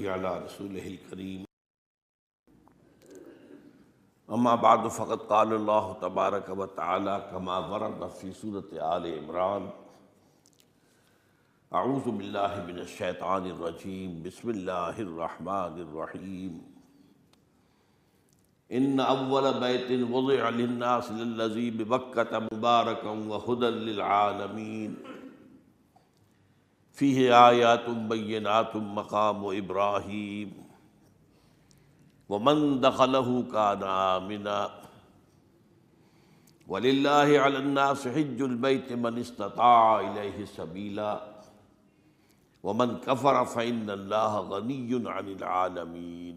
صلی علی رسولہ الکریم اما بعد فقد قال اللہ تبارک و تعالی کما ورد فی سورۃ آل عمران اعوذ باللہ من الشیطان الرجیم بسم اللہ الرحمن الرحیم ان اول بیت وضع للناس للذی ببکۃ مبارکا وہدی للعالمین فیہ آیات بینات مقام ابراہیم ومن دخلہ کان آمنا وللہ علی الناس حج البیت من استطاع الیہ سبیلا ومن کفر فإن اللہ غنی عن العالمین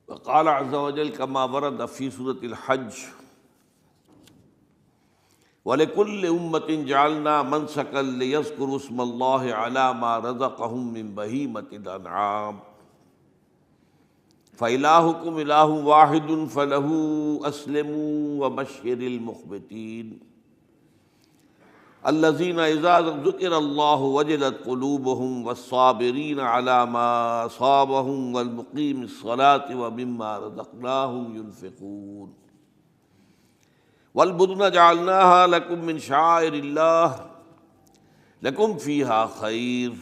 وقال عز وجل كما ورد في سورة الحج وَلِكُلِّ أُمَّةٍ جَعَلْنَا مَنْسَكًا لِيَذْكُرُوا اسْمَ اللَّهِ عَلَى مَا رَزَقَهُم مِّن بَهِيمَةِ الْأَنْعَامِ فَإِلَٰهُكُمْ إِلَٰهٌ وَاحِدٌ فَلَهُ أَسْلِمُوا وَبَشِّرِ الْمُخْبِتِينَ الَّذِينَ إِذَا ذُكِرَ اللَّهُ وَجِلَتْ قُلُوبُهُمْ وَالصَّابِرِينَ عَلَى مَا أَصَابَهُمْ وَالْمُقِيمِي الصَّلَاةِ وَمِمَّا رَزَقْنَاهُمْ يُنْفِقُونَ والبدن جعلناها لكم من شعائر الله لكم فيها خير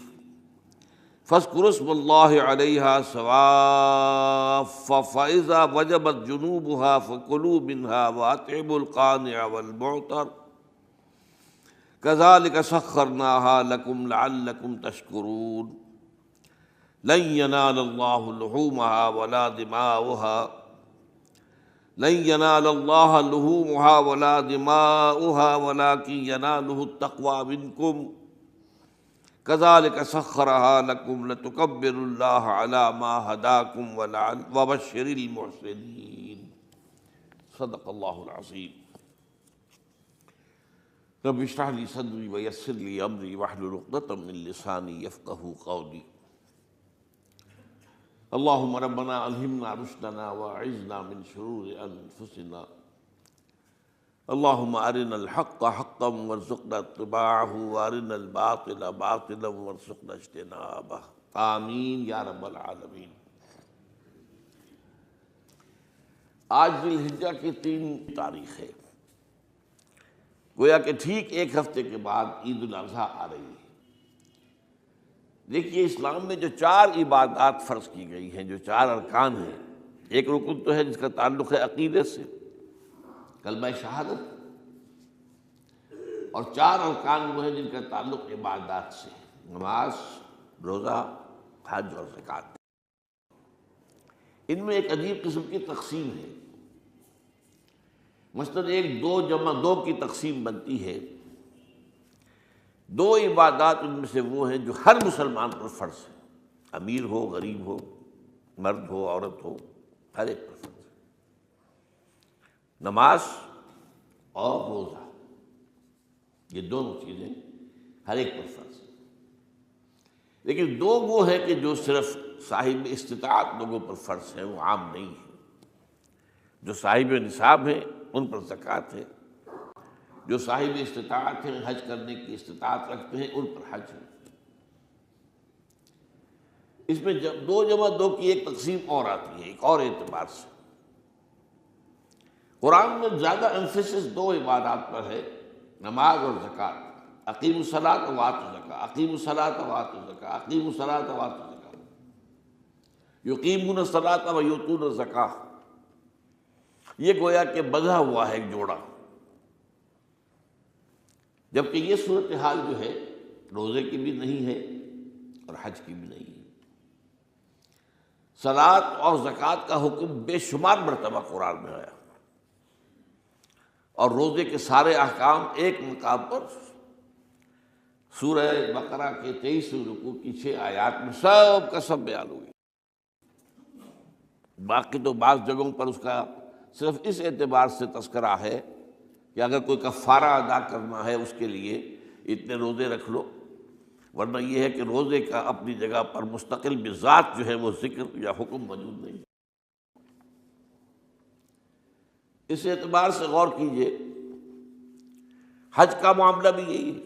فاذكروا اسم الله عليها صواف فإذا وجبت جنوبها فكلوا منها وأطعموا القانع والمعتر كذلك سخرناها لكم لعلكم تشكرون لن ينال الله لحومها ولا دماؤها لن ينال الله لحومها ولا دماؤها ولكن يناله التقوى منكم كذلك سخرها لكم لتكبروا الله على ما هداكم وبشر المحسنين صدق الله العظيم رب اشرح لي صدري ويسر لي امري واحلل عقدة من لساني يفقهوا قولي اللهم ربنا الہمنا رشدنا واعذنا من شرور انفسنا اللهم ارنا الحق حقا وارزقنا اتباعه وارنا الباطل باطلا وارزقنا اجتنابه آمین یا رب العالمین۔ آج ذی الحجہ کی 3 تاریخ ہے، گویا کہ ٹھیک ایک ہفتے کے بعد عید الاضحیٰ آ رہی ہے۔ دیکھیے اسلام میں جو 4 عبادات فرض کی گئی ہیں، جو 4 ارکان ہیں، ایک رکن تو ہے جس کا تعلق ہے عقیدے سے، کلمہ شہادت، اور 4 ارکان وہ ہیں جن کا تعلق عبادات سے، نماز، روزہ، حج اور زکوٰۃ۔ ان میں ایک عجیب قسم کی تقسیم ہے، مثلاً 1 2 جمع 2 کی تقسیم بنتی ہے۔ 2 عبادات ان میں سے وہ ہیں جو ہر مسلمان پر فرض ہے، امیر ہو، غریب ہو، مرد ہو، عورت ہو، ہر ایک پر فرض ہے، نماز اور روزہ، یہ دونوں چیزیں ہر ایک پر فرض ہیں۔ لیکن 2 وہ ہیں کہ جو صرف صاحب استطاعت لوگوں پر فرض ہیں، وہ عام نہیں ہیں۔ جو صاحب نصاب ہیں ان پر زکوٰۃ ہے، جو صاحب استطاعت ہیں، حج کرنے کی استطاعت رکھتے ہیں، ان پر حج ہے۔ اس میں 2 جمع 2 کی ایک تقسیم اور آتی ہے، ایک اور اعتبار سے۔ قرآن میں زیادہ ایمفیسس 2 عبادات پر ہے، نماز اور زکوٰۃ۔ اقیموا الصلاۃ وآتوا الزکاۃ، اقیموا الصلاۃ وآتوا الزکاۃ، اقیموا الصلاۃ وآتوا الزکاۃ، یقیمون الصلاۃ ویؤتون الزکاۃ۔ یہ گویا کہ بندھا ہوا ہے ایک جوڑا، جبکہ یہ صورتحال جو ہے روزے کی بھی نہیں ہے اور حج کی بھی نہیں ہے۔ صلاۃ اور زکوٰۃ کا حکم بے شمار مرتبہ قرآن میں آیا، اور روزے کے سارے احکام ایک مقام پر سورہ بقرہ کے 23 رکوع کی 6 آیات میں سب کا سب بیان ہوئی۔ باقی تو بعض جگہوں پر اس کا صرف اس اعتبار سے تذکرہ ہے کہ اگر کوئی کفارہ ادا کرنا ہے اس کے لیے اتنے روزے رکھ لو، ورنہ یہ ہے کہ روزے کا اپنی جگہ پر مستقل بذات جو ہے وہ ذکر یا حکم موجود نہیں۔ اس اعتبار سے غور کیجئے، حج کا معاملہ بھی یہی ہے۔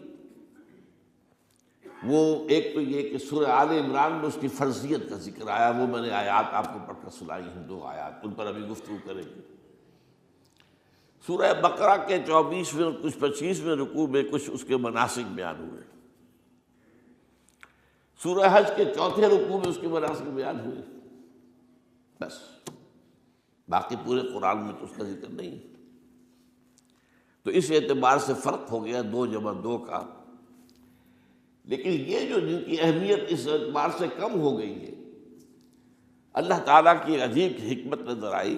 وہ ایک تو یہ کہ سورہ آل عمران میں اس کی فرضیت کا ذکر آیا، وہ میں نے آیات آپ کو پڑھ کر سنائی ہیں، 2 آیات، ان پر ابھی گفتگو کریں گے۔ سورہ بقرہ کے 24ویں اور کچھ 25ویں رکوع میں کچھ اس کے مناسک بیان ہوئے، سورہ حج کے 4تھے رکوع میں اس کے مناسک بیان ہوئے، بس باقی پورے قرآن میں تو اس کا ذکر نہیں۔ تو اس اعتبار سے فرق ہو گیا 2 جمع 2 کا، لیکن یہ جو جن کی اہمیت اس اعتبار سے کم ہو گئی ہے، اللہ تعالیٰ کی عجیب حکمت نظر آئی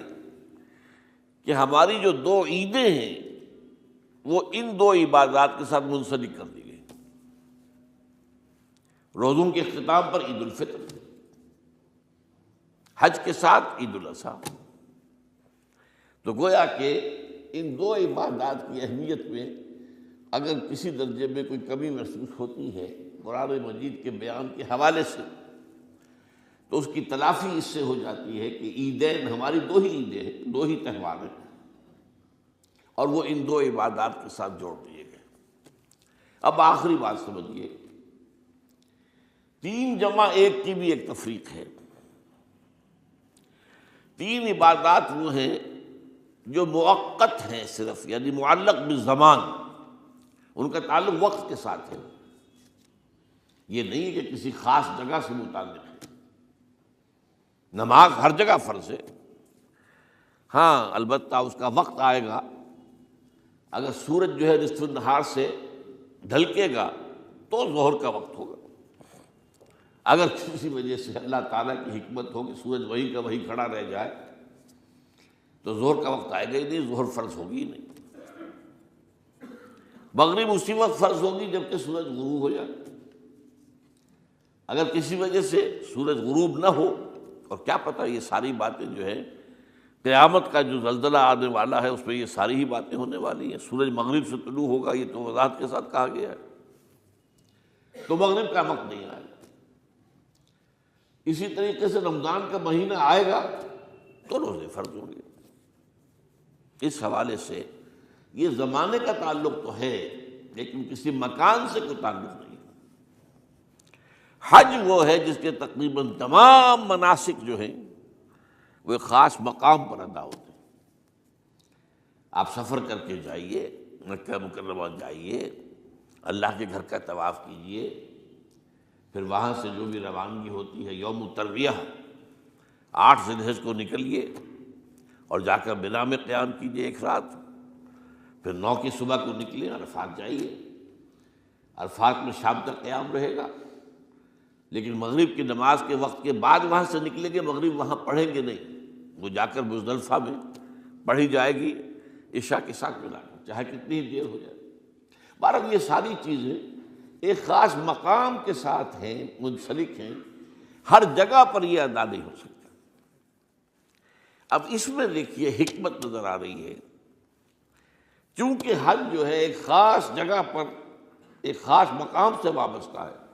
کہ ہماری جو 2 عیدیں ہیں وہ ان 2 عبادات کے ساتھ منسلک کر دی گئی۔ روزوں کے اختتام پر عید الفطر، حج کے ساتھ عید الاضحیٰ، تو گویا کہ ان 2 عبادات کی اہمیت میں اگر کسی درجے میں کوئی کمی محسوس ہوتی ہے قرآن مجید کے بیان کے حوالے سے، تو اس کی تلافی اس سے ہو جاتی ہے کہ عیدین ہماری 2 ہی عیدیں ہیں، 2 ہی تہوار ہیں، اور وہ ان 2 عبادات کے ساتھ جوڑ دیے گئے۔ اب آخری بات سمجھیے، 3 جمع 1 کی بھی ایک تفریق ہے۔ 3 عبادات وہ ہیں جو مؤقت ہیں صرف، یعنی معلق بالزمان، ان کا تعلق وقت کے ساتھ ہے، یہ نہیں کہ کسی خاص جگہ سے متعلق ہے۔ نماز ہر جگہ فرض ہے، ہاں البتہ اس کا وقت آئے گا، اگر سورج جو ہے نصف النہار سے ڈھلکے گا تو ظہر کا وقت ہوگا، اگر کسی وجہ سے اللہ تعالیٰ کی حکمت ہو کہ سورج وہیں کا وہیں کھڑا رہ جائے تو ظہر کا وقت آئے گا ہی نہیں، ظہر فرض ہوگی ہی نہیں۔ مغرب اسی وقت فرض ہوگی جبکہ سورج غروب ہو جائے، اگر کسی وجہ سے سورج غروب نہ ہو، اور کیا پتہ یہ ساری باتیں جو ہے قیامت کا جو زلزلہ آنے والا ہے اس میں یہ ساری ہی باتیں ہونے والی ہیں، سورج مغرب سے طلوع ہوگا یہ تو وضاحت کے ساتھ کہا گیا ہے، تو مغرب کا وقت نہیں آئے گا۔ اسی طریقے سے رمضان کا مہینہ آئے گا تو روزے فرض ہوں گے۔ اس حوالے سے یہ زمانے کا تعلق تو ہے لیکن کسی مکان سے کوئی تعلق نہیں۔ حج وہ ہے جس کے تقریباً تمام مناسک جو ہیں وہ ایک خاص مقام پر ادا ہوتے ہیں۔ آپ سفر کر کے جائیے، مکہ مکرمہ جائیے، اللہ کے گھر کا طواف کیجیے، پھر وہاں سے جو بھی روانگی ہوتی ہے یوم الترویہ 8 ذی الحجہ کو نکلیے اور جا کر منا میں قیام کیجیے 1 رات، پھر 9 کی صبح کو نکلیں عرفات جائیے، عرفات میں شام تک قیام رہے گا، لیکن مغرب کی نماز کے وقت کے بعد وہاں سے نکلیں گے، مغرب وہاں پڑھیں گے نہیں، وہ جا کر مزدلفہ میں پڑھی جائے گی عشاء کے ساتھ ملا کر، چاہے کتنی دیر ہو جائے۔ بہرحال یہ ساری چیزیں ایک خاص مقام کے ساتھ ہیں، منسلک ہیں، ہر جگہ پر یہ ادا نہیں ہو سکتا۔ اب اس میں دیکھیے حکمت نظر آ رہی ہے، چونکہ حج جو ہے ایک خاص جگہ پر ایک خاص مقام سے وابستہ ہے،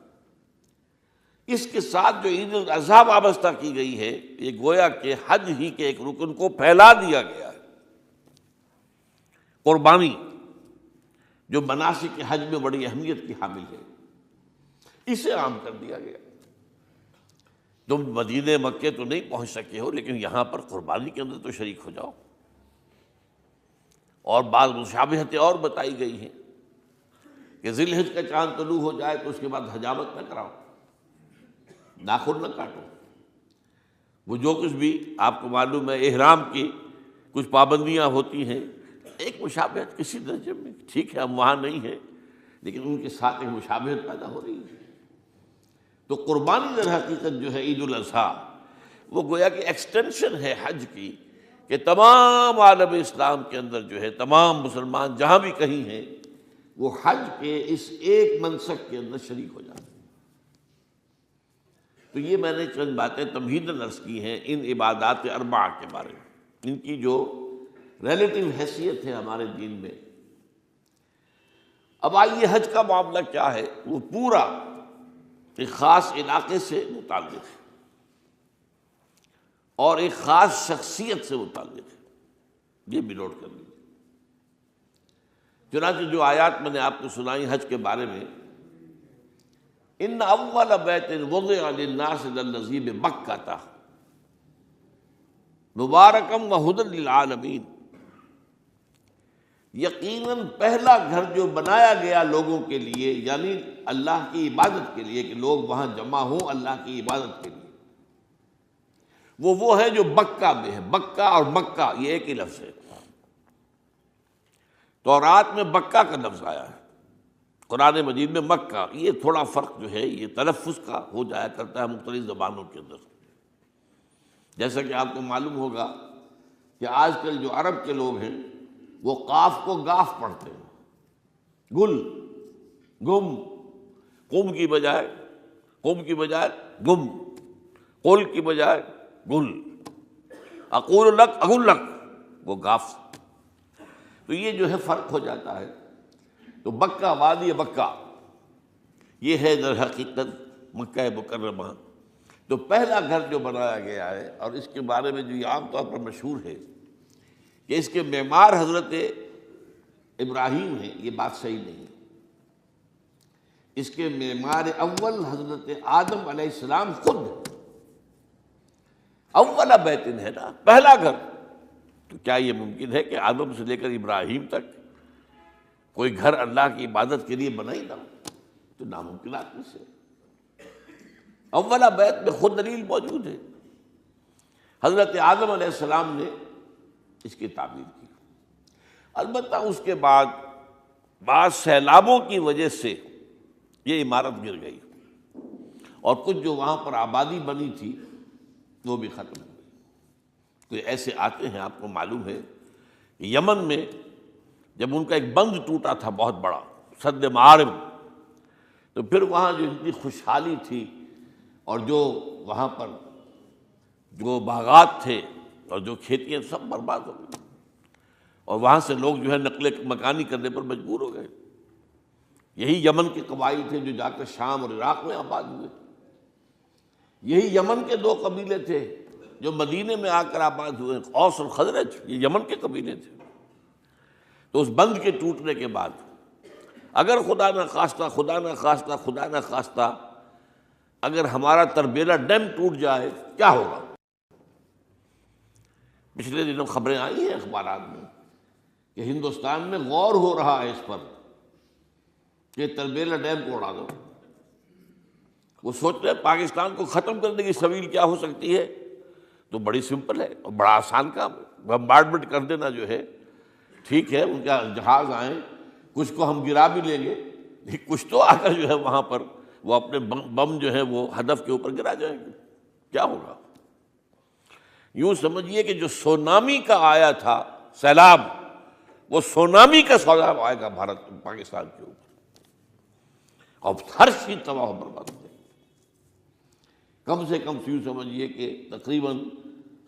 اس کے ساتھ جو عید الاضحیٰ وابستہ کی گئی ہے، یہ گویا کہ حج ہی کے ایک رکن کو پھیلا دیا گیا ہے۔ قربانی جو مناسک حج میں بڑی اہمیت کی حامل ہے، اسے عام کر دیا گیا۔ تم مدینہ مکے تو نہیں پہنچ سکے ہو لیکن یہاں پر قربانی کے اندر تو شریک ہو جاؤ، اور بعض مشابہتیں اور بتائی گئی ہیں کہ ذی الحجہ کا چاند طلوع ہو جائے تو اس کے بعد حجامت نہ کراؤ، ناخن نہ کاٹو، وہ جو کچھ بھی آپ کو معلوم ہے احرام کی کچھ پابندیاں ہوتی ہیں، ایک مشابہت کسی درجے میں، ٹھیک ہے ہم وہاں نہیں ہیں لیکن ان کے ساتھ ایک مشابہت پیدا ہو رہی ہے۔ تو قربانی در حقیقت جو ہے عید الاضحیٰ وہ گویا کہ ایکسٹینشن ہے حج کی، کہ تمام عالم اسلام کے اندر جو ہے تمام مسلمان جہاں بھی کہیں ہیں وہ حج کے اس ایک منسک کے اندر شریک ہو جاتے ہیں۔ تو یہ میں نے چند باتیں تمہیداً عرض کی ہیں ان عبادات 4 کے بارے میں، ان کی جو ریلیٹیو حیثیت ہے ہمارے دین میں۔ اب آئیے حج کا معاملہ کیا ہے، وہ پورا ایک خاص علاقے سے متعلق ہے اور ایک خاص شخصیت سے متعلق ہے، یہ بھی نوٹ کر لیجیے۔ چنانچہ جو آیات میں نے آپ کو سنائی حج کے بارے میں، ان اول بیت وضع للناس للذی ببکۃ مبارکم وہدی للعالمین، یقیناً پہلا گھر جو بنایا گیا لوگوں کے لیے، یعنی اللہ کی عبادت کے لیے، کہ لوگ وہاں جمع ہوں اللہ کی عبادت کے لیے، وہ ہے جو بکہ میں ہے۔ بکہ اور مکہ یہ ایک ہی لفظ ہے۔ تورات میں بکہ کا لفظ آیا ہے، قرآن مجید میں مکہ۔ یہ تھوڑا فرق جو ہے یہ تلفظ کا ہو جایا کرتا ہے مختلف زبانوں کے اندر۔ جیسا کہ آپ کو معلوم ہوگا کہ آج کل جو عرب کے لوگ ہیں وہ قاف کو گاف پڑھتے ہیں، گل، گم، قم کی بجائے گم، قل کی بجائے گل، اقول لک اقول لک، وہ گاف۔ تو یہ جو ہے فرق ہو جاتا ہے۔ تو بکہ، وادی بکہ، یہ ہے در حقیقت مکہ مکرمہ۔ تو پہلا گھر جو بنایا گیا ہے، اور اس کے بارے میں جو یہ عام طور پر مشہور ہے کہ اس کے معمار حضرت ابراہیم ہیں، یہ بات صحیح نہیں۔ اس کے معمار اول حضرت آدم علیہ السلام خود ہیں۔ اول بیت ہے نا، پہلا گھر۔ تو کیا یہ ممکن ہے کہ آدم سے لے کر ابراہیم تک کوئی گھر اللہ کی عبادت کے لیے بنا ہی نہ ہو؟ تو ناممکنات میں سے اولا بیت میں خود دلیل موجود ہے۔ حضرت آدم علیہ السلام نے اس کی تعمیر کی۔ البتہ اس کے بعد بعض سیلابوں کی وجہ سے یہ عمارت گر گئی، اور کچھ جو وہاں پر آبادی بنی تھی وہ بھی ختم ہو گئی۔ تو ایسے آتے ہیں، آپ کو معلوم ہے کہ یمن میں جب ان کا ایک بند ٹوٹا تھا بہت بڑا، سد معارم، تو پھر وہاں جو اتنی خوشحالی تھی، اور جو وہاں پر جو باغات تھے اور جو کھیتیاں سب برباد ہو گئی، اور وہاں سے لوگ جو ہے نقل مکانی کرنے پر مجبور ہو گئے۔ یہی یمن کے قبائل تھے جو جا کر شام اور عراق میں آباد ہوئے۔ یہی یمن کے دو قبیلے تھے جو مدینے میں آ کر آباد ہوئے، اوس اور خزرج، یہ یمن کے قبیلے تھے۔ تو اس بند کے ٹوٹنے کے بعد اگر خدا نہ خواستہ اگر ہمارا تربیلا ڈیم ٹوٹ جائے کیا ہوگا؟ پچھلے دنوں خبریں آئی ہیں اخبارات میں کہ ہندوستان میں غور ہو رہا ہے اس پر کہ تربیلا ڈیم کو اڑا دو۔ وہ سوچ رہے ہیں پاکستان کو ختم کرنے کی سبیل کیا ہو سکتی ہے؟ تو بڑی سمپل ہے اور بڑا آسان کام ہے، بمبارڈمنٹ کر دینا جو ہے۔ ٹھیک ہے، ان کا جہاز آئیں، کچھ کو ہم گرا بھی لیں گے، لیکن کچھ تو آ کر جو ہے وہاں پر وہ اپنے بم جو ہے وہ ہدف کے اوپر گرا جائیں گے، کیا ہوگا؟ یوں سمجھیے کہ جو سونامی کا آیا تھا سیلاب، وہ سونامی کا سیلاب آئے گا بھارت پاکستان کے اوپر، اور ہر چیز تباہ و برباد ہو جائے گی۔ کم سے کم یوں سمجھیے کہ تقریباً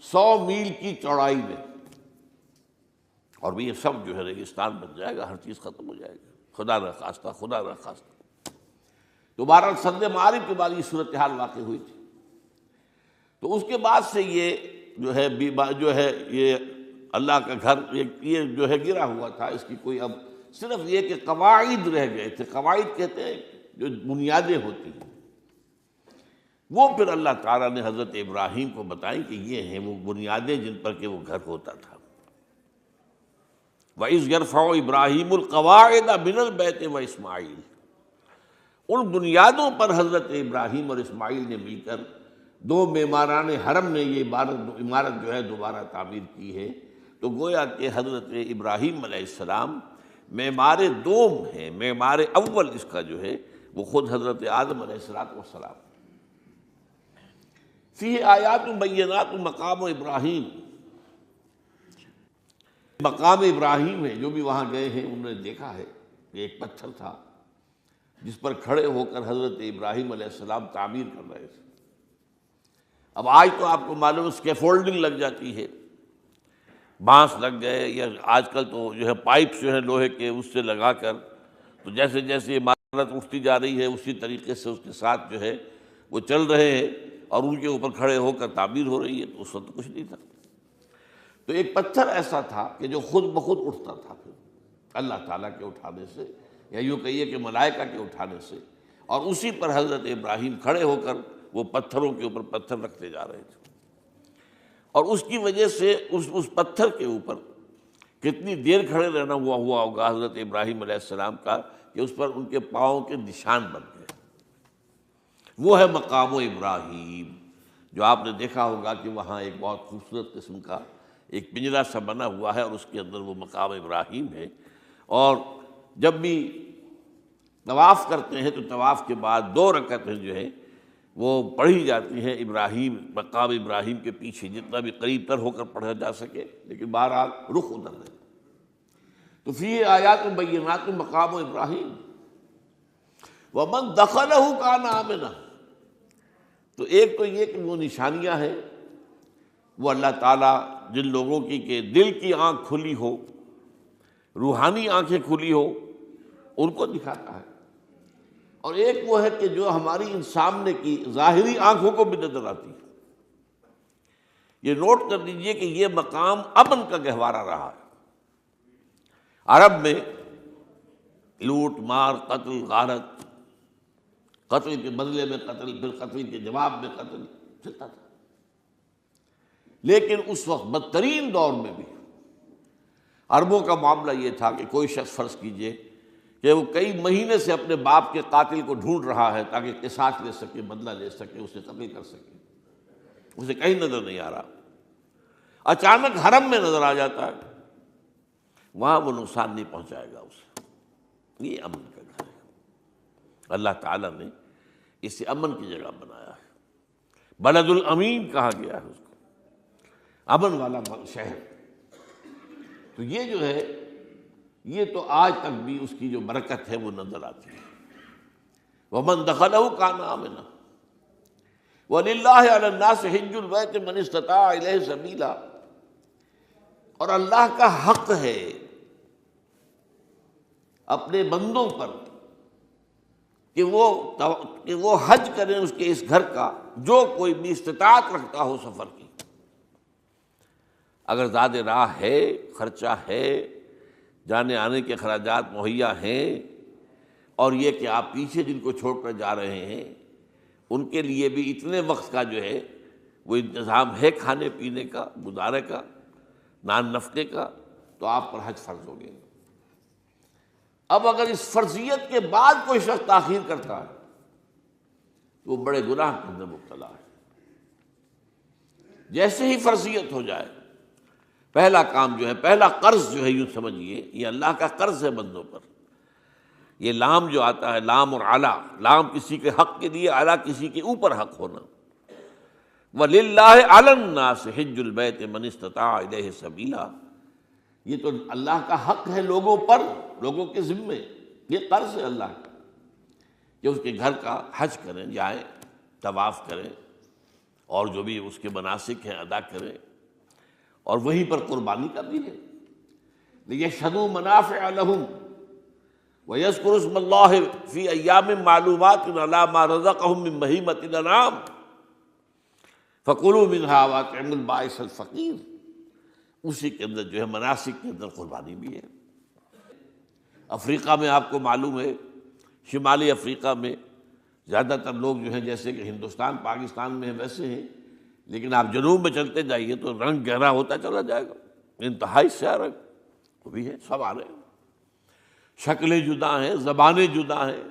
100 میل کی چوڑائی میں، اور یہ سب جو ہے ریگستان بن جائے گا، ہر چیز ختم ہو جائے گی، خدا نہ خواستہ۔ تو بہرحال سد معارف کے بعد یہ صورتحال واقع ہوئی تھی۔ تو اس کے بعد سے یہ جو ہے یہ اللہ کا گھر یہ جو ہے گرا ہوا تھا۔ اس کی کوئی اب صرف یہ کہ قواعد رہ گئے تھے۔ قواعد کہتے ہیں جو بنیادیں ہوتی ہیں، وہ پھر اللہ تعالیٰ نے حضرت ابراہیم کو بتائیں کہ یہ ہیں وہ بنیادیں جن پر کہ وہ گھر ہوتا تھا۔ وَإِذْ يَرْفَعُ إِبْرَاهِيمُ الْقَوَاعِدَ مِنَ الْبَيْتِ وَإِسْمَاعِيلُ، ان بنیادوں پر حضرت ابراہیم اور اسماعیل نے مل کر دو معماران حرم نے یہ عمارت جو ہے دوبارہ تعمیر کی ہے۔ تو گویا کہ حضرت ابراہیم علیہ السلام معمار دوم ہیں، معمار اول اس کا جو ہے وہ خود حضرت آدم علیہ السلام۔ فیہ آیات بینات مقام ابراہیم، مقام ابراہیم ہے۔ جو بھی وہاں گئے ہیں انہوں نے دیکھا ہے کہ ایک پتھر تھا جس پر کھڑے ہو کر حضرت ابراہیم علیہ السلام تعمیر کر رہے تھے۔ اب آج تو آپ کو معلوم اسکیفولڈنگ لگ جاتی ہے، بانس لگ گئے، یا آج کل تو جو ہے پائپس جو ہے لوہے کے اس سے لگا کر، تو جیسے جیسے عمارت اٹھتی جا رہی ہے اسی طریقے سے اس کے ساتھ جو ہے وہ چل رہے ہیں اور ان کے اوپر کھڑے ہو کر تعمیر ہو رہی ہے۔ تو اس وقت کچھ نہیں تھا۔ تو ایک پتھر ایسا تھا کہ جو خود بخود اٹھتا تھا پھر اللہ تعالیٰ کے اٹھانے سے، یا یوں کہیے کہ ملائکہ کے اٹھانے سے، اور اسی پر حضرت ابراہیم کھڑے ہو کر وہ پتھروں کے اوپر پتھر رکھتے جا رہے تھے، اور اس کی وجہ سے اس پتھر کے اوپر کتنی دیر کھڑے رہنا ہوا ہوگا حضرت ابراہیم علیہ السلام کا کہ اس پر ان کے پاؤں کے نشان بن گئے۔ وہ ہے مقام ابراہیم، جو آپ نے دیکھا ہوگا کہ وہاں ایک بہت خوبصورت قسم کا ایک پنجرا سا بنا ہوا ہے، اور اس کے اندر وہ مقام ابراہیم ہے۔ اور جب بھی طواف کرتے ہیں تو طواف کے بعد 2 رکعتیں جو ہے وہ پڑھی جاتی ہیں ابراہیم، مقام ابراہیم کے پیچھے، جتنا بھی قریب تر ہو کر پڑھا جا سکے، لیکن بہرحال رخ ادھر ہے۔ تو فی آیات بینات مقام ابراہیم ومن دخلہ کان آمنا۔ تو ایک تو یہ کہ وہ نشانیاں ہیں، وہ اللہ تعالیٰ جن لوگوں کی کہ دل کی آنکھ کھلی ہو، روحانی آنکھیں کھلی ہو، ان کو دکھاتا ہے، اور ایک وہ ہے کہ جو ہماری ان سامنے کی ظاہری آنکھوں کو بھی نظر آتی ہے۔ یہ نوٹ کر لیجئے کہ یہ مقام امن کا گہوارہ رہا ہے۔ عرب میں لوٹ مار، قتل، غارت، قتل کے بدلے میں قتل، پھر قتل کے جواب میں قتل چلتا تھا، لیکن اس وقت بدترین دور میں بھی عربوں کا معاملہ یہ تھا کہ کوئی شخص فرض کیجئے کہ وہ کئی مہینے سے اپنے باپ کے قاتل کو ڈھونڈ رہا ہے تاکہ قصاص لے سکے، بدلہ لے سکے، اسے قتل کر سکے، اسے کہیں نظر نہیں آ رہا، اچانک حرم میں نظر آ جاتا ہے، وہاں وہ نقصان نہیں پہنچائے گا اسے۔ یہ امن کا گھر ہے، اللہ تعالیٰ نے اسے امن کی جگہ بنایا ہے، بلد الامین کہا گیا ہے اس کو، امن والا شہر۔ تو یہ جو ہے، یہ تو آج تک بھی اس کی جو برکت ہے وہ نظر آتی ہے۔ وَمَن دَخَلَهُ كَانَ آمِنًا وَلِلَّهِ عَلَى النَّاسِ حِجُّ الْبَيْتِ مَنِ اسْتَطَاعَ إِلَيْهِ سَبِيلًا، اور اللہ کا حق ہے اپنے بندوں پر کہ وہ حج کریں اس کے اس گھر کا، جو کوئی بھی استطاعت رکھتا ہو سفر کی۔ اگر زاد راہ ہے، خرچہ ہے، جانے آنے کے اخراجات مہیا ہیں، اور یہ کہ آپ پیچھے جن کو چھوڑ کر جا رہے ہیں ان کے لیے بھی اتنے وقت کا جو ہے وہ انتظام ہے، کھانے پینے کا، گزارے کا، نان نفقے کا، تو آپ پر حج فرض ہو گئے۔ اب اگر اس فرضیت کے بعد کوئی شخص تاخیر کرتا ہے تو وہ بڑے گناہ کے اندر مبتلا ہے۔ جیسے ہی فرضیت ہو جائے، پہلا کام جو ہے، پہلا قرض جو ہے، یوں سمجھیے یہ اللہ کا قرض ہے بندوں پر۔ یہ لام جو آتا ہے، لام اور اعلیٰ، لام کسی کے حق کے لیے، اعلیٰ کسی کے اوپر حق ہونا۔ وَلِلَّهِ عَلَى النَّاسِ حِجُّ الْبَيْتِ مَنِ اسْتَطَاعَ إِلَيْهِ سَبِيلًا، یہ تو اللہ کا حق ہے لوگوں پر، لوگوں کے ذمے، یہ قرض ہے اللہ کا کہ اس کے گھر کا حج کریں، جائیں، طواف کریں، اور جو بھی اس کے مناسک ہیں ادا کریں، اور وہیں پر قربانی کا بھی ہے۔ لِيَشْهَدُوا مَنَافِعَ لَهُمْ وَيَذْكُرُوا اسْمَ اللَّهِ فِي أَيَّامٍ مَّعْلُومَاتٍ عَلَىٰ مَا رَزَقَهُم مِّن بَهِيمَةِ الْأَنْعَامِ فَكُلُوا مِنْهَا وَأَطْعِمُوا الْبَائِسَ الْفَقِيرَ، اسی کے اندر جو ہے مناسک کے اندر قربانی بھی ہے۔ افریقہ میں آپ کو معلوم ہے، شمالی افریقہ میں زیادہ تر لوگ جو ہیں جیسے کہ ہندوستان پاکستان میں ہیں ویسے ہیں، لیکن آپ جنوب میں چلتے جائیے تو رنگ گہرا ہوتا چلا جائے گا، انتہائی سیاہ رنگ، وہ بھی ہے، سب آ رہے ہیں، شکلیں جدا ہیں، زبانیں جدا ہیں،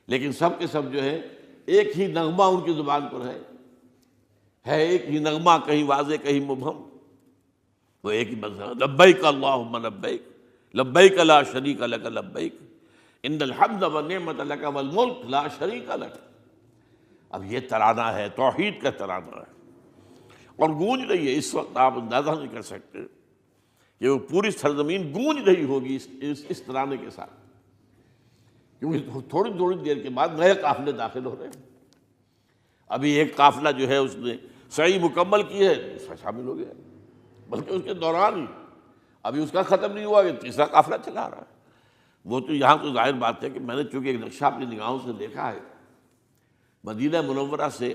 لیکن سب کے سب جو ہے ایک ہی نغمہ ان کی زبان پر ہے ایک ہی نغمہ، کہیں واضح کہیں مبہم، وہ ایک ہی مذہب، لبیک اللہم لبیک، لبیک لا شریک لک لبیک، ان الحمد والنعمت لک والملک لا شریک لک۔ اب یہ ترانہ ہے، توحید کا ترانہ ہے، اور گونج رہی ہے اس وقت، آپ اندازہ نہیں کر سکتے کہ وہ پوری سرزمین گونج رہی ہوگی اس ترانے کے ساتھ، کیونکہ تھوڑی تھوڑی دیر کے بعد نئے قافلے داخل ہو رہے ہیں۔ ابھی ایک قافلہ جو ہے اس نے سعی مکمل کی ہے، اس میں شامل ہو گیا، بلکہ اس کے دوران ہی ابھی اس کا ختم نہیں ہوا کہ تیسرا قافلہ چلا رہا ہے۔ وہ تو یہاں تو ظاہر بات ہے کہ میں نے چونکہ ایک نقشہ اپنی نگاہوں سے دیکھا ہے، مدینہ منورہ سے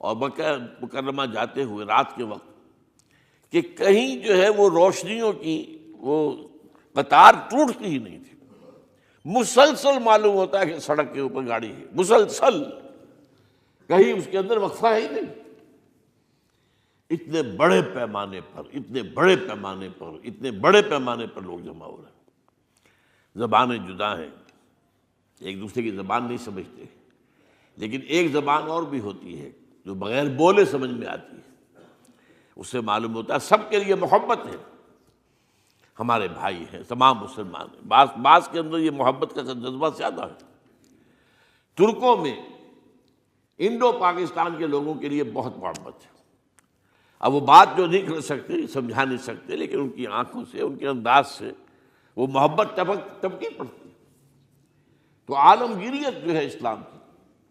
اور مکہ مکرمہ جاتے ہوئے رات کے وقت، کہ کہیں جو ہے وہ روشنیوں کی وہ قطار ٹوٹتی ہی نہیں تھی، مسلسل معلوم ہوتا ہے کہ سڑک کے اوپر گاڑی ہے، مسلسل، کہیں اس کے اندر وقفہ ہے ہی نہیں۔ اتنے بڑے پیمانے پر، اتنے بڑے پیمانے پر، اتنے بڑے پیمانے پر لوگ جمع ہو رہے ہیں۔ زبانیں جدا ہیں، ایک دوسرے کی زبان نہیں سمجھتے، لیکن ایک زبان اور بھی ہوتی ہے جو بغیر بولے سمجھ میں آتی ہے، اس سے معلوم ہوتا ہے سب کے لیے محبت ہے، ہمارے بھائی ہیں، تمام مسلمان ہیں۔ بعض کے اندر یہ محبت کا جذبہ زیادہ ہے۔ ترکوں میں انڈو پاکستان کے لوگوں کے لیے بہت محبت ہے۔ اب وہ بات جو نہیں کر سکتے، سمجھا نہیں سکتے، لیکن ان کی آنکھوں سے، ان کے انداز سے وہ محبت ٹپکی پڑتی ہے۔ تو عالمگیریت جو ہے اسلام کی،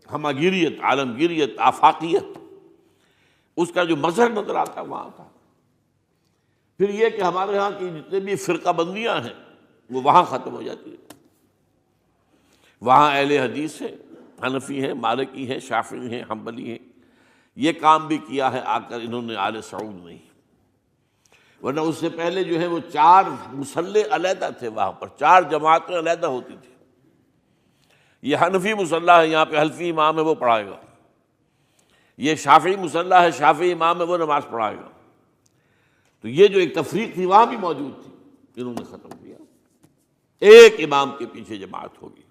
ہمگیریت، عالمگیریت، آفاقیت، اس کا جو مظہر نظر آتا ہے وہاں تھا۔ پھر یہ کہ ہمارے ہاں کی جتنے بھی فرقہ بندیاں ہیں وہ وہاں ختم ہو جاتی ہیں۔ وہاں اہل حدیث ہیں، حنفی ہیں، مالکی ہیں، شافعی ہیں، حنبلی ہیں۔ یہ کام بھی کیا ہے آ کر انہوں نے آل سعود نہیں، ورنہ اس سے پہلے جو ہے وہ 4 مصلے علیحدہ تھے، وہاں پر 4 جماعتیں علیحدہ ہوتی تھی۔ یہ حنفی مصلی ہے، یہاں پہ حنفی امام ہے وہ پڑھائے گا، یہ شافعی مصلی ہے، شافعی امام ہے وہ نماز پڑھائے گا۔ تو یہ جو ایک تفریق تھی وہاں بھی موجود تھی، انہوں نے ختم کیا۔ ایک امام کے پیچھے جماعت ہوگی،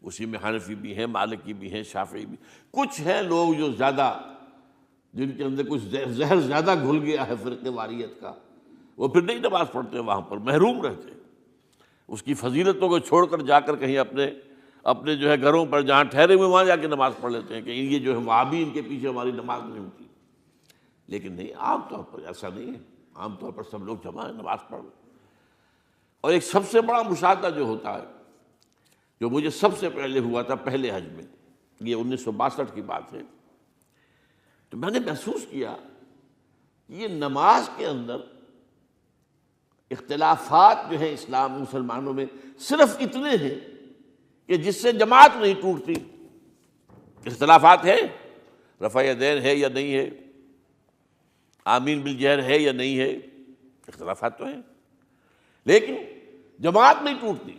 اسی میں حنفی بھی ہیں، مالکی بھی ہیں، شافعی بھی۔ کچھ ہیں لوگ جو زیادہ، جن کے اندر کچھ زہر زیادہ گھل گیا ہے فرقے واریت کا، وہ پھر نہیں نماز پڑھتے، وہاں پر محروم رہتے، اس کی فضیلتوں کو چھوڑ کر جا کر کہیں اپنے جو ہے گھروں پر جہاں ٹھہرے ہوئے وہاں جا کے نماز پڑھ لیتے ہیں کہ یہ جو ہے وہابی، ان کے پیچھے ہماری نماز نہیں ہوتی۔ لیکن نہیں، عام طور پر ایسا نہیں ہے، عام طور پر سب لوگ جمع ہیں، نماز پڑھ۔ اور ایک سب سے بڑا مشاہدہ جو ہوتا ہے، جو مجھے سب سے پہلے ہوا تھا پہلے حج میں، یہ 1962 کی بات ہے، تو میں نے محسوس کیا یہ نماز کے اندر اختلافات جو ہیں اسلام مسلمانوں میں صرف اتنے ہیں کہ جس سے جماعت نہیں ٹوٹتی۔ اختلافات ہیں، رفع یدین ہے یا نہیں ہے، آمین بالجہر ہے یا نہیں ہے، اختلافات تو ہیں، لیکن جماعت نہیں ٹوٹتی۔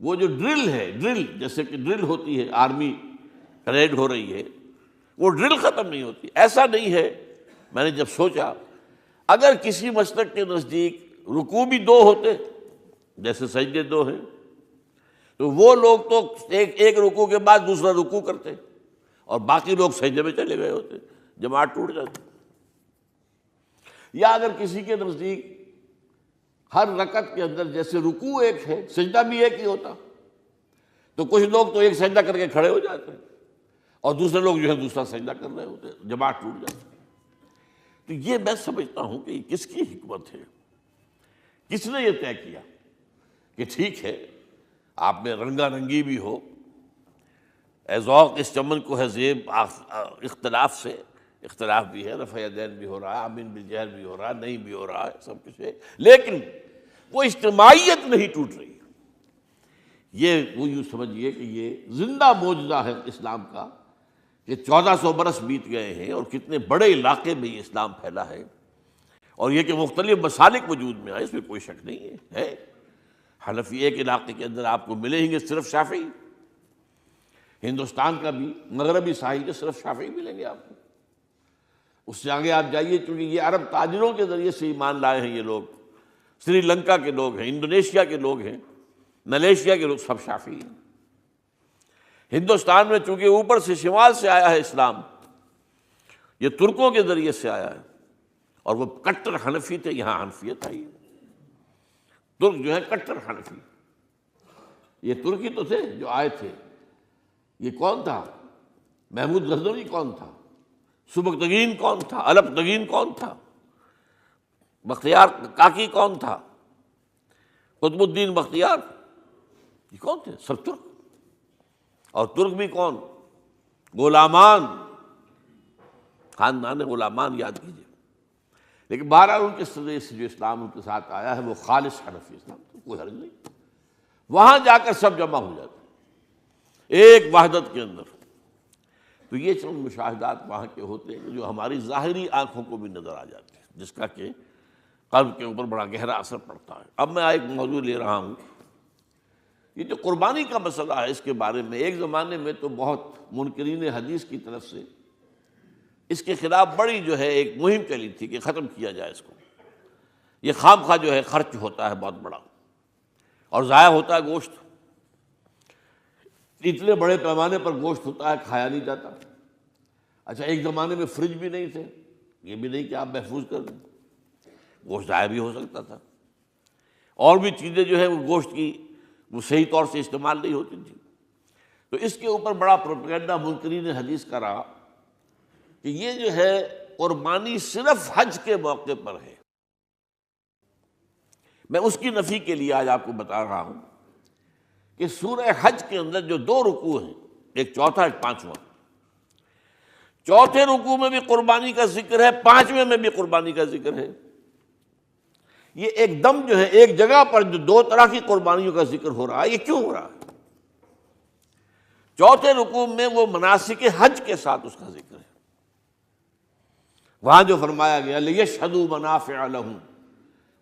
وہ جو ڈرل ہے، ڈرل جیسے کہ ڈرل ہوتی ہے، آرمی پریڈ ہو رہی ہے، وہ ڈرل ختم نہیں ہوتی۔ ایسا نہیں ہے، میں نے جب سوچا اگر کسی مسلک کے نزدیک رکوع بھی 2 ہوتے، جیسے سجدے 2 ہیں، تو وہ لوگ تو ایک رکوع کے بعد دوسرا رکوع کرتے اور باقی لوگ سجدے میں چلے گئے ہوتے، جماعت ٹوٹ جاتی۔ یا اگر کسی کے نزدیک ہر رکعت کے اندر جیسے رکوع ایک ہے، سجدہ بھی ایک ہی ہوتا، تو کچھ لوگ تو ایک سجدہ کر کے کھڑے ہو جاتے ہیں اور دوسرے لوگ جو ہے دوسرا سجدہ کر رہے ہوتے ہیں، جماعت ٹوٹ جاتی۔ تو یہ میں سمجھتا ہوں کہ یہ کس کی حکمت ہے، کس نے یہ طے کیا کہ ٹھیک ہے آپ میں رنگا رنگی بھی ہو، اے ذوق اس چمن کو ہے زیب، اختلاف سے اختلاف بھی ہے، رفع یدین بھی ہو رہا ہے، آمین بالجہر بھی ہو رہا ہے، نہیں بھی ہو رہا ہے، سب کچھ ہے، لیکن وہ اجتماعیت نہیں ٹوٹ رہی۔ یہ وہ یوں سمجھیے کہ یہ زندہ معجزہ ہے اسلام کا کہ 1400 برس بیت گئے ہیں اور کتنے بڑے علاقے میں یہ اسلام پھیلا ہے، اور یہ کہ مختلف مسالک وجود میں آئے، اس میں کوئی شک نہیں ہے۔ حنفی ایک علاقے کے اندر آپ کو ملیں گے صرف شافعی، ہندوستان کا بھی مغربی ساحل کے صرف شافعی ملیں گے آپ کو۔ اس سے آگے آپ جائیے، چونکہ یہ عرب تاجروں کے ذریعے سے ایمان لائے ہیں یہ لوگ، سری لنکا کے لوگ ہیں، انڈونیشیا کے لوگ ہیں، ملیشیا کے لوگ، سب شافعی ہیں۔ ہندوستان میں چونکہ اوپر سے شمال سے آیا ہے اسلام، یہ ترکوں کے ذریعے سے آیا ہے، اور وہ کٹر حنفی تھے، یہاں حنفیت آئی ہے۔ ترک جو ہے کٹر حنفی، یہ ترکی تو تھے جو آئے تھے۔ یہ کون تھا؟ محمود غزنوی کون تھا؟ سبکتگین کون تھا؟ الپتگین کون تھا؟ بختیار کاکی کون تھا؟ قطب الدین بختیار، یہ کون تھے؟ سب ترک۔ اور ترک بھی کون؟ غلامان، خاندان غلامان یاد کیجیے۔ لیکن بہرحال ان کے ذریعے سے جو اسلام ان کے ساتھ آیا ہے وہ خالص حنفی اسلام، تو کوئی حرج نہیں، وہاں جا کر سب جمع ہو جاتے ہیں ایک وحدت کے اندر۔ تو یہ چند مشاہدات وہاں کے ہوتے ہیں جو ہماری ظاہری آنکھوں کو بھی نظر آ جاتے ہیں، جس کا کہ قلب کے اوپر بڑا گہرا اثر پڑتا ہے۔ اب میں ایک موضوع لے رہا ہوں، یہ جو قربانی کا مسئلہ ہے اس کے بارے میں ایک زمانے میں تو بہت منکرین حدیث کی طرف سے اس کے خلاف بڑی جو ہے ایک مہم چلی تھی کہ ختم کیا جائے اس کو، یہ خام خواہ جو ہے خرچ ہوتا ہے بہت بڑا اور ضائع ہوتا ہے گوشت، اتنے بڑے پیمانے پر گوشت ہوتا ہے کھایا نہیں جاتا۔ اچھا ایک زمانے میں فریج بھی نہیں تھے، یہ بھی نہیں کہ آپ محفوظ کر دیں، گوشت ضائع بھی ہو سکتا تھا، اور بھی چیزیں جو ہے وہ گوشت کی وہ صحیح طور سے استعمال نہیں ہوتی تھی۔ تو اس کے اوپر بڑا پروپیگنڈا منکرین حدیث کا رہا کہ یہ جو ہے قربانی صرف حج کے موقع پر ہے۔ میں اس کی نفی کے لیے آج آپ کو بتا رہا ہوں کہ سورہ حج کے اندر جو 2 رکوع ہیں، ایک چوتھا ایک پانچواں، چوتھے رکوع میں بھی قربانی کا ذکر ہے، پانچویں میں بھی قربانی کا ذکر ہے۔ یہ ایک دم جو ہے ایک جگہ پر جو 2 طرح کی قربانیوں کا ذکر ہو رہا ہے، یہ کیوں ہو رہا ہے؟ چوتھے رکوع میں وہ مناسک حج کے ساتھ اس کا ذکر ہے، وہاں جو فرمایا گیا لِيَشْهَدُوا مَنَافِعَ لَهُمْ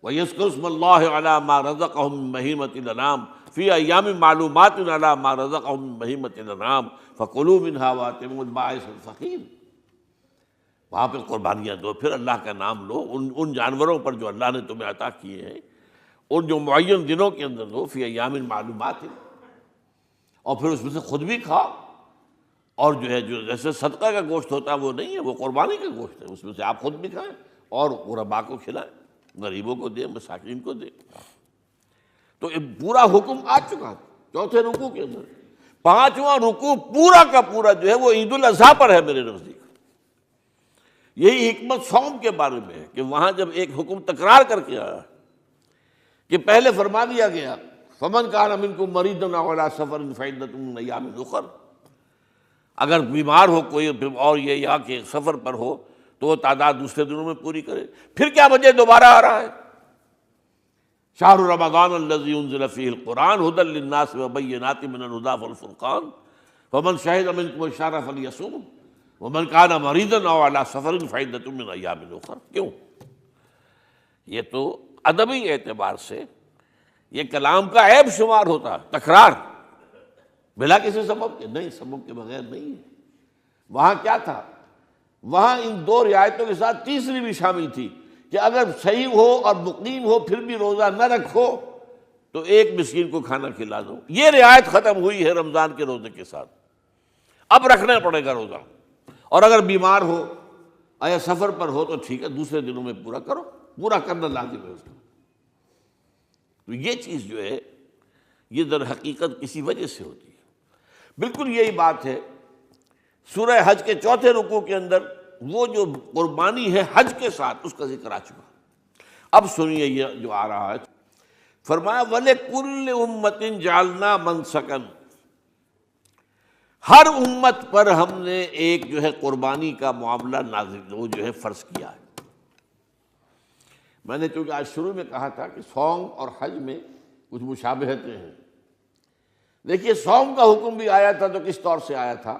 وَيَذْكُرُوا اسْمَ اللَّهِ عَلَىٰ مَا رَزَقَهُم مِّن بَهِيمَةِ الْأَنْعَامِ فِي أَيَّامٍ مَّعْلُومَاتٍ عَلَىٰ مَا رَزَقَهُم مِّن بَهِيمَةِ الْأَنْعَامِ فَكُلُوا مِنْهَا وَأَطْعِمُوا الْبَائِسَ الْفَقِيرَ۔ وہاں پہ قربانیاں دو، پھر اللہ کا نام لو، ان جانوروں پر جو اللہ نے تمہیں عطا کیے ہیں ان جو معین دنوں کے اندر دو، فی ایام معلومات، اور پھر اس میں سے خود بھی کھاؤ، اور جو ہے جو جیسے صدقہ کا گوشت ہوتا ہے وہ نہیں ہے، وہ قربانی کا گوشت ہے، اس میں سے آپ خود بھی کھائیں اور غرباء کو کھلائیں، غریبوں کو دیں، مساکین کو دیں۔ تو یہ پورا حکم آ چکا چوتھے رکوع کے اندر۔ پانچواں رکوع پورا کا پورا جو ہے وہ عید الاضحیٰ پر ہے میرے نزدیک۔ یہی حکمت صوم کے بارے میں ہے کہ وہاں جب ایک حکم تکرار کر کے آیا کہ پہلے فرما دیا گیا فَمَنْ كَانَ مِنْكُمْ مَرِيضًا أَوْ عَلَىٰ سَفَرٍ فَعِدَّةٌ مِّنْ أَيَّامٍ أُخَرَ، اگر بیمار ہو کوئی اور یہ یا کہ سفر پر ہو تو وہ تعداد دوسرے دنوں میں پوری کرے۔ پھر کیا وجہ دوبارہ آ رہا ہے؟ شہر رمضان الذی انزل فیہ القرآن ھدی للناس وبینات من الھدی والفرقان فمن شہد منکم الشہر فلیصمہ ومن کان مریضا او علی سفر فعدۃ من ایام اخر۔ کیوں؟ یہ تو ادبی اعتبار سے یہ کلام کا عیب شمار ہوتا ہے، تکرار بلا کسی سبب کے، نہیں سبب کے بغیر نہیں ہے۔ وہاں کیا تھا؟ وہاں ان 2 رعایتوں کے ساتھ تیسری بھی شامل تھی کہ اگر صحیح ہو اور مقیم ہو پھر بھی روزہ نہ رکھو تو ایک مسکین کو کھانا کھلا دو۔ یہ رعایت ختم ہوئی ہے رمضان کے روزے کے ساتھ، اب رکھنا پڑے گا روزہ، اور اگر بیمار ہو یا سفر پر ہو تو ٹھیک ہے دوسرے دنوں میں پورا کرو، پورا کرنا لازم ہے اس کو۔ تو یہ چیز جو ہے یہ در حقیقت کسی وجہ سے ہوتی ہے۔ بالکل یہی بات ہے سورہ حج کے چوتھے رکوع کے اندر، وہ جو قربانی ہے حج کے ساتھ اس کا ذکر آ چکا۔ اب سنیے یہ جو آ رہا ہے، فرمایا وَلِكُلِّ أُمَّةٍ جَعَلْنَا مَنْسَكًا، ہر امت پر ہم نے ایک جو ہے قربانی کا معاملہ نازل وہ جو ہے فرض کیا ہے۔ میں نے چونکہ آج شروع میں کہا تھا کہ صوم اور حج میں کچھ مشابہتیں ہیں۔ دیکھیے صوم کا حکم بھی آیا تھا تو کس طور سے آیا تھا؟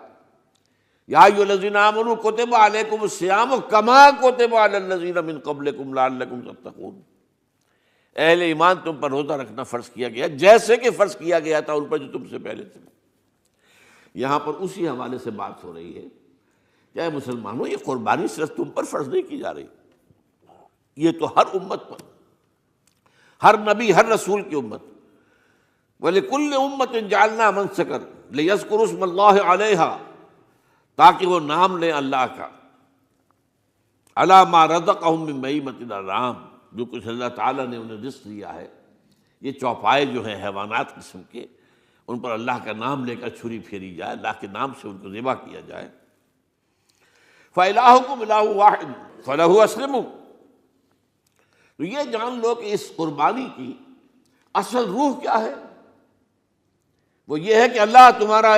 یا ایھا الذین آمنوا کتب علیکم الصیام کما کتب علی الذین من قبلکم لعلکم تتقون، اہل ایمان تم پر روزہ رکھنا فرض کیا گیا جیسے کہ فرض کیا گیا تھا ان پر جو تم سے پہلے تھے۔ یہاں پر اسی حوالے سے بات ہو رہی ہے کہ اے مسلمانوں، یہ قربانی صرف تم پر فرض نہیں کی جا رہی، یہ تو ہر امت پر، ہر نبی ہر رسول کی امت۔ وَلِكُلِّ أُمَّةٍ جَعَلْنَا مَنْسَكًا لِيَذْكُرُوا اسْمَ اللَّهِ عَلَيْهَا، تاکہ وہ نام لیں اللہ کا، عَلَىٰ مَا رَزَقَهُم مِّن بَهِيمَةِ الْأَنْعَامِ، جو کچھ اللہ تعالیٰ نے انہیں رزق دیا ہے۔ یہ چوپائے جو ہیں حیوانات قسم کے، ان پر اللہ کا نام لے کر چھری پھیری جائے، اللہ کے نام سے ان کو ذبح کیا جائے۔ فَإِلَٰهُكُمْ إِلَٰهٌ وَاحِدٌ فَلَهُ أَسْلِمُوا۔ تو یہ جان لو کہ اس قربانی کی اصل روح کیا ہے، وہ یہ ہے کہ اللہ تمہارا